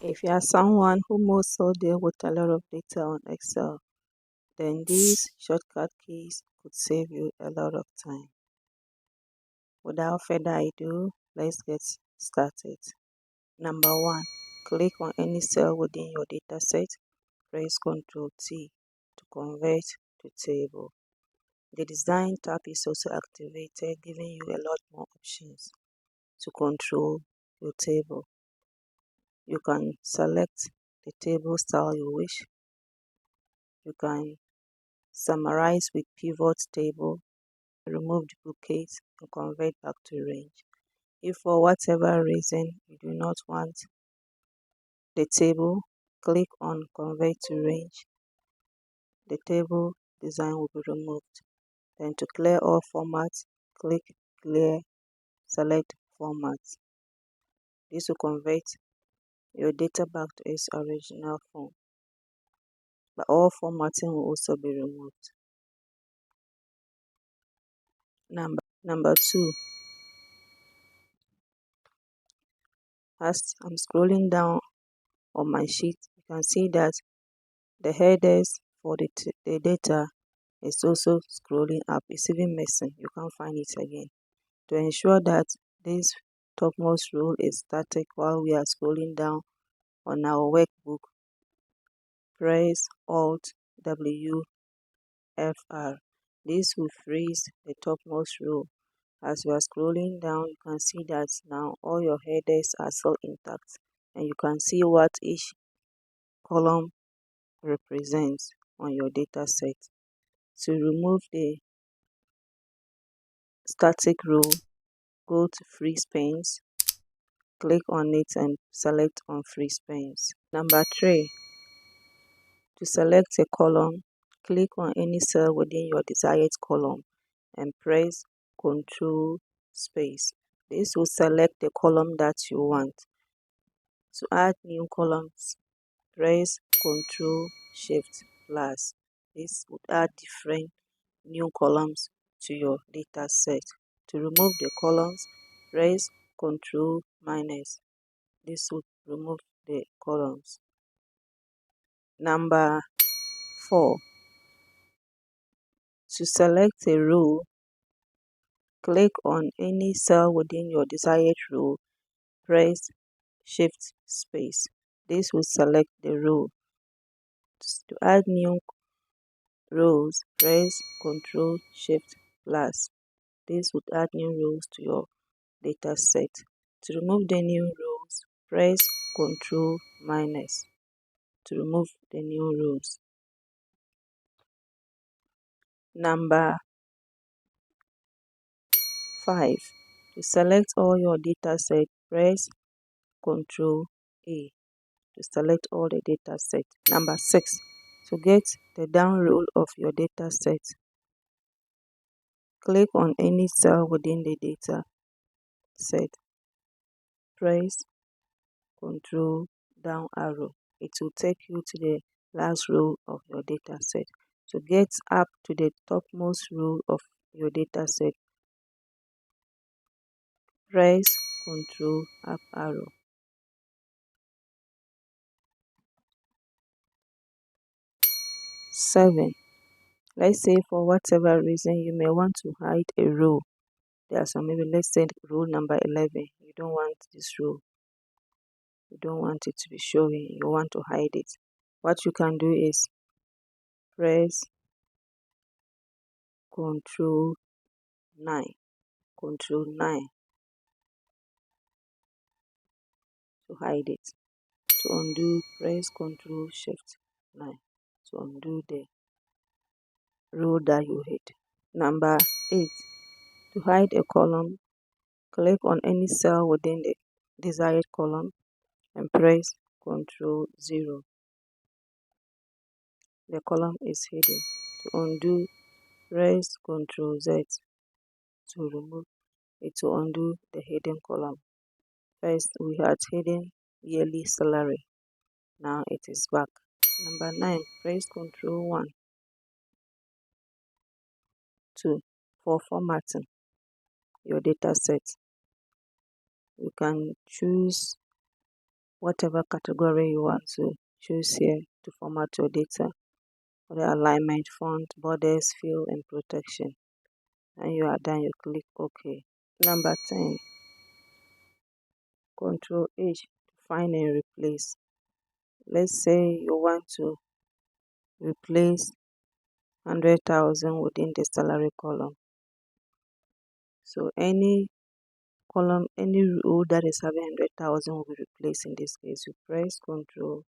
If you are someone who moves all day with a lot of data on Excel, then these shortcut keys could save you a lot of time. Without further ado, let's get started. Number 1. Click on any cell within your dataset. Press Ctrl T to convert to table. The Design tab is also activated, giving you a lot more options to control your table. You can select the table style you wish. You can summarize with pivot table, remove duplicates, and convert back to range. If for whatever reason you do not want the table, click on convert to range. The table design will be removed. Then to clear all formats, click clear, select format. This will convert your data back to its original form, but all formatting will also be removed. Number 2. As I'm scrolling down on my sheet, you can see that the headers for the data is also scrolling up. It's even missing. You can't find it again. To ensure that this topmost row is static while we are scrolling down on our workbook, press Ctrl W+F+R. This will freeze the topmost row. As you are scrolling down, you can see that now all your headers are still intact, and you can see what each column represents on your data set. To remove the static row, go to Freeze Panes, click on it and select on Freeze Panes. Number 3. To select a column, click on any cell within your desired column and press Ctrl space. This will select the column that you want. To add new columns, press Ctrl Shift+. This would add different new columns to your data set. To remove the columns, press Ctrl-. This would remove the columns. Number 4. To select a row, click on any cell within your desired row, press Shift space. This will select the row. To add new rows, press Ctrl Shift+. This would add new rows to your data set. To remove the new rows, press Ctrl-. To remove the new rows. Number 5. To select all your data set, press Ctrl A to select all the data set. Number 6. To get the down row of your data set, click on any cell within the data set. Press Ctrl down arrow. It will take you to the last row of your data set. To get up to the topmost row of your data set, press Ctrl up arrow. Seven. Let's say for whatever reason you may want to hide a row. There are some, maybe let's say row number 11. You don't want this row. You don't want it to be showing. You want to hide it. What you can do is press Ctrl 9. Ctrl 9 to hide it. To undo, press Ctrl Shift 9 to undo the row that you hid. Number 8. To hide a column, click on any cell within the desired column and press Ctrl 0. The column is hidden. To undo, press Ctrl Z to remove it, to undo the hidden column. First, we had hidden yearly salary. Now it is back. Number 9. Press Ctrl 1 for formatting your data set. You can choose whatever category you want to choose here to format your data, the alignment, font, borders, fill, and protection. And you are done, you click OK. Number 10, Ctrl H to find and replace. Let's say you want to replace 100,000 within the salary column. So any column, any row that is having 100,000 will be replaced. In this case, you press Ctrl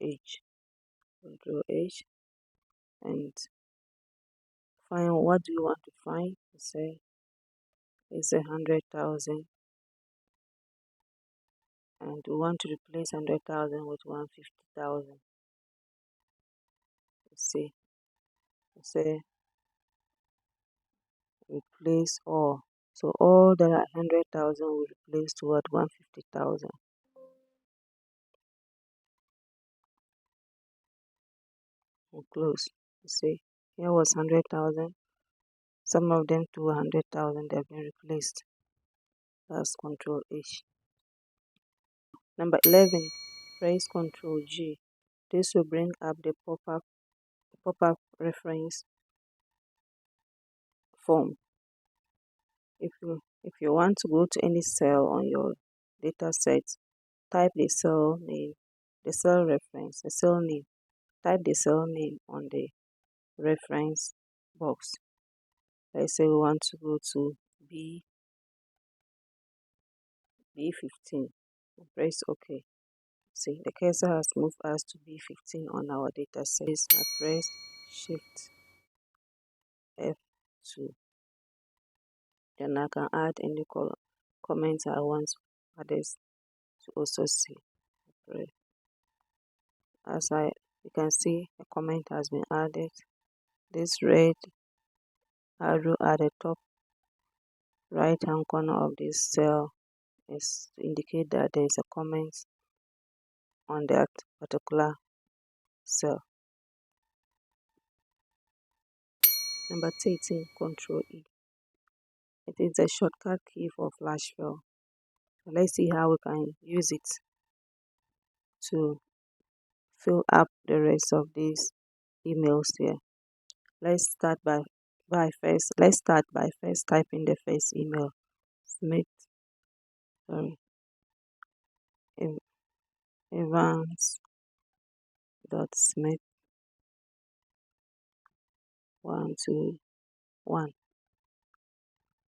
H, and find what do you want to find. Say it's 100,000, and we want to replace 100,000 with 150,000. See, say replace all. So all that are 100,000 will replace toward 150,000. And close. You see, here was 100,000. Some of them to 100,000 have been replaced. That's Ctrl H. Number 11, press Ctrl G. This will bring up the pop-up reference form. If you want to go to any cell on your data set, type the cell name, the cell reference, the cell name. Type the cell name on the reference box. Let's say we want to go to B15. Press OK. See, the cursor has moved us to B15 on our data set. I press Shift F2. Then I can add any comments I want others to also see. As you can see, a comment has been added. This red arrow at the top right hand corner of this cell is to indicate that there is a comment on that particular cell. Number 13, Ctrl E. It is a shortcut key for flash fill. So let's see how we can use it to fill up the rest of these emails here. Let's start by first typing the first email. Smith, Evans.Smith 121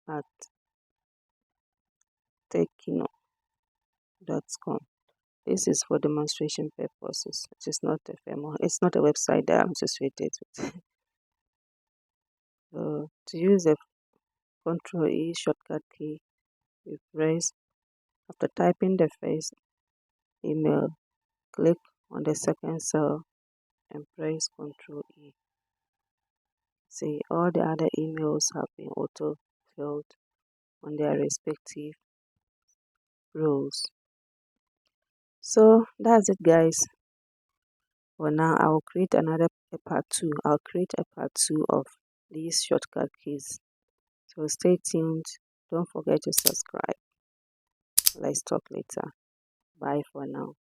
at techno.com. This is for demonstration purposes. It's not a website that I'm associated with. So to use the Ctrl E shortcut key, you press, after typing the first email, click on the second cell and press Ctrl E. See, all the other emails have been auto-filled on their respective rows. So that's it, guys. For now, I will create part 2. I'll create a part 2 of these shortcut keys. So stay tuned. Don't forget to subscribe. Let's talk later. Bye for now.